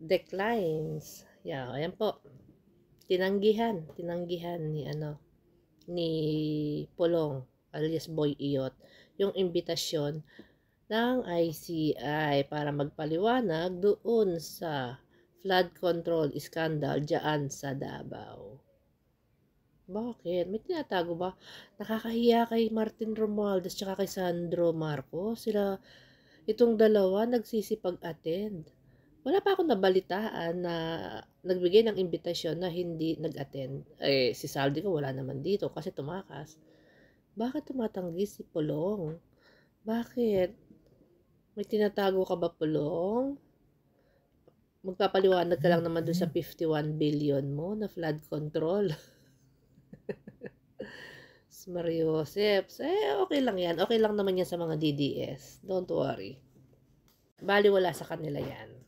declines. Yeah, ayan po. Tinanggihan ni Pulong alias Boy Iyot yung imbitasyon ng ICI para magpaliwanag doon sa flood control scandal dyan sa Davao. Bakit? May tinatago ba? Nakakahiya kay Martin Romualdez tsaka kay Sandro Marcos. Itong dalawa nagsisipag-attend. Wala pa akong nabalitaan na nagbigay ng imbitasyon na hindi nag-attend. Si Saldi ko wala naman dito kasi tumakas. Bakit tumatanggi si Pulong? Bakit? May tinatago ka ba, Pulong? Magpapaliwanag ka lang naman doon sa 51 billion mo na flood control. Mariosep, okay lang yan. Okay lang naman yan sa mga DDS. Don't worry. Bali wala sa kanila yan.